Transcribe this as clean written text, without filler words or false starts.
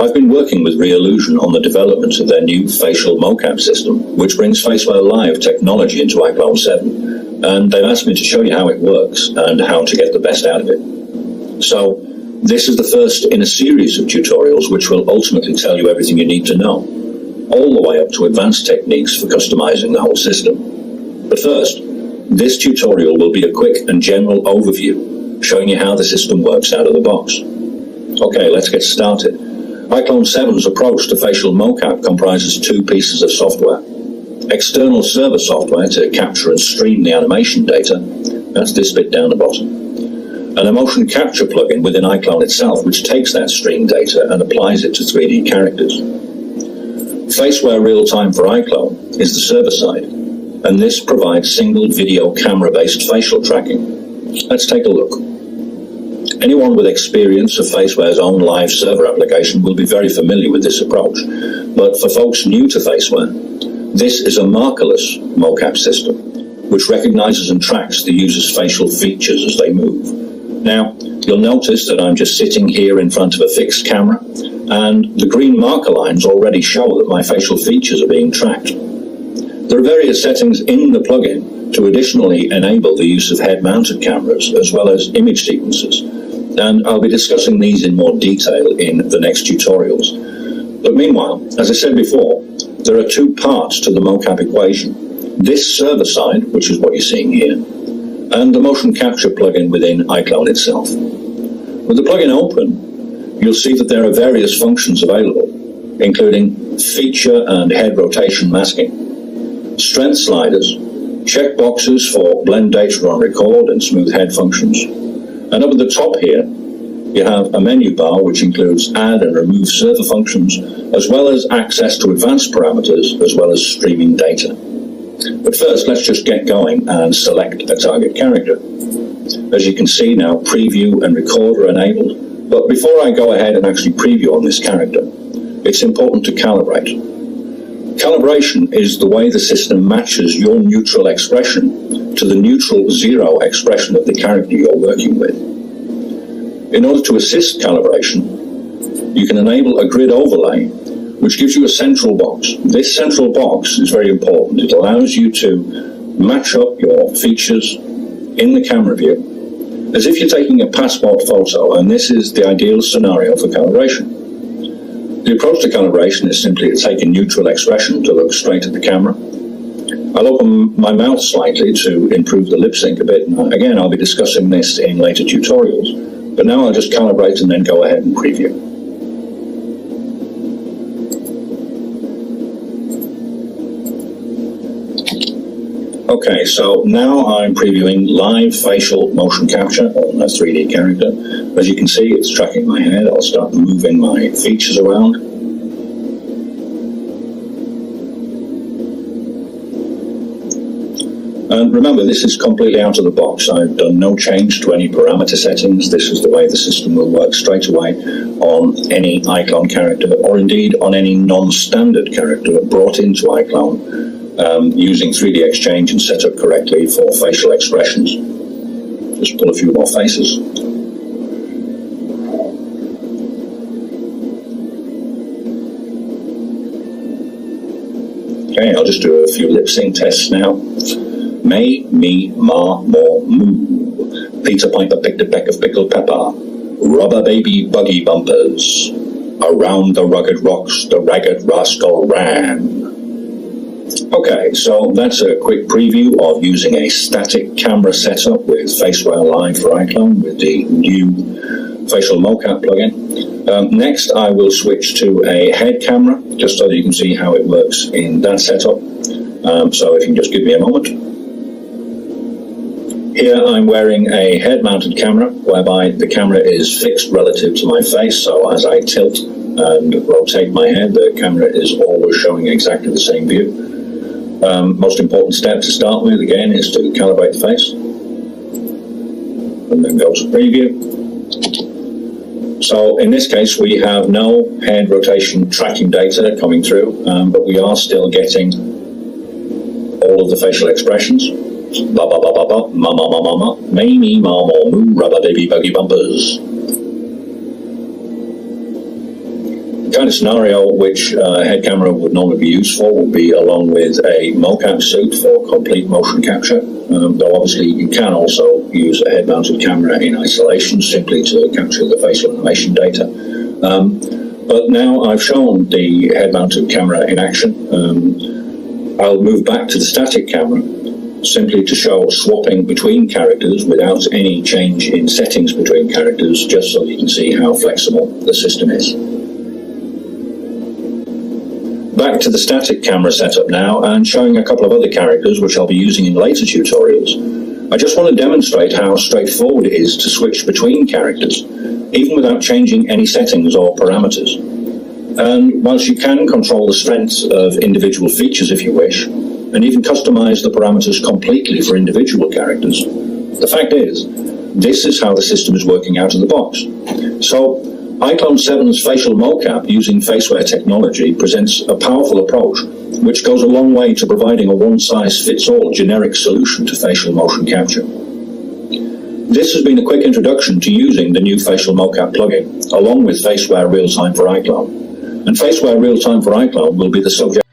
I've been working with Reallusion on the development of their new facial mocap system, which brings Faceware Live technology into iClone 7, and they've asked me to show you how it works and how to get the best out of it. So, this is the first in a series of tutorials which will ultimately tell you everything you need to know, all the way up to advanced techniques for customizing the whole system. But first, this tutorial will be a quick and general overview, showing you how the system works out of the box. Okay, let's get started. iClone 7's approach to facial mocap comprises two pieces of software. External server software to capture and stream the animation data, that's this bit down the bottom. And a motion capture plugin within iClone itself, which takes that stream data and applies it to 3D characters. Faceware Realtime for iClone is the server side, and this provides single video camera-based facial tracking. Let's take a look. Anyone with experience of Faceware's own live server application will be very familiar with this approach, but for folks new to Faceware, this is a markerless mocap system, which recognizes and tracks the user's facial features as they move. Now, you'll notice that I'm just sitting here in front of a fixed camera, and the green marker lines already show that my facial features are being tracked. There are various settings in the plugin to additionally enable the use of head-mounted cameras as well as image sequences, and I'll be discussing these in more detail in the next tutorials. But meanwhile, as I said before, there are two parts to the mocap equation. This server side, which is what you're seeing here, and the motion capture plugin within iClone itself. With the plugin open, you'll see that there are various functions available, including feature and head rotation masking, strength sliders, checkboxes for blend data on record and smooth head functions, and up at the top here, you have a menu bar which includes add and remove server functions, as well as access to advanced parameters, as well as streaming data. But first, let's just get going and select a target character. As you can see now, preview and record are enabled. But before I go ahead and actually preview on this character, it's important to calibrate. Calibration is the way the system matches your neutral expression to the neutral zero expression of the character you're working with. In order to assist calibration, you can enable a grid overlay, which gives you a central box. This central box is very important. It allows you to match up your features in the camera view as if you're taking a passport photo, and this is the ideal scenario for calibration. The approach to calibration is simply to take a neutral expression to look straight at the camera. I'll open my mouth slightly to improve the lip sync a bit, and again I'll be discussing this in later tutorials, but now I'll just calibrate and then go ahead and preview. Okay, so now I'm previewing live facial motion capture on a 3D character. As you can see, it's tracking my head. I'll start moving my features around. And remember, this is completely out of the box. I've done no change to any parameter settings. This is the way the system will work straight away on any iClone character, or indeed on any non-standard character brought into iClone. Using 3D Exchange and set up correctly for facial expressions. Just pull a few more faces. Okay, I'll just do a few lip sync tests now. May, me, ma, more, moo. Peter Piper picked a peck of pickled pepper. Rubber baby buggy bumpers. Around the rugged rocks, the ragged rascal ran. Okay, so that's a quick preview of using a static camera setup with Faceware Live for iClone with the new facial mocap plugin. Next, I will switch to a head camera, just so that you can see how it works in that setup. So if you can just give me a moment. Here I'm wearing a head-mounted camera, whereby the camera is fixed relative to my face, so as I tilt and rotate my head, the camera is always showing exactly the same view. Most important step to start with, again, is to calibrate the face. And then go to preview. So in this case, we have no head rotation tracking data coming through, but we are still getting all of the facial expressions. Ba ba ba ba ba, ma ma ma ma ma, me me ma ma moo, rubber baby buggy bumpers. The kind of scenario which a head camera would normally be used for would be along with a mocap suit for complete motion capture, though obviously you can also use a head-mounted camera in isolation simply to capture the facial animation data. But now I've shown the head-mounted camera in action. I'll move back to the static camera simply to show swapping between characters without any change in settings between characters, just so you can see how flexible the system is. Back to the static camera setup now, and showing a couple of other characters which I'll be using in later tutorials. I just want to demonstrate how straightforward it is to switch between characters, even without changing any settings or parameters. And whilst you can control the strengths of individual features if you wish, and even customize the parameters completely for individual characters, the fact is, this is how the system is working out of the box. So, iClone 7's facial mocap using Faceware technology presents a powerful approach which goes a long way to providing a one-size-fits-all generic solution to facial motion capture. This has been a quick introduction to using the new facial mocap plugin, along with Faceware Realtime for iClone. And Faceware Realtime for iClone will be the subject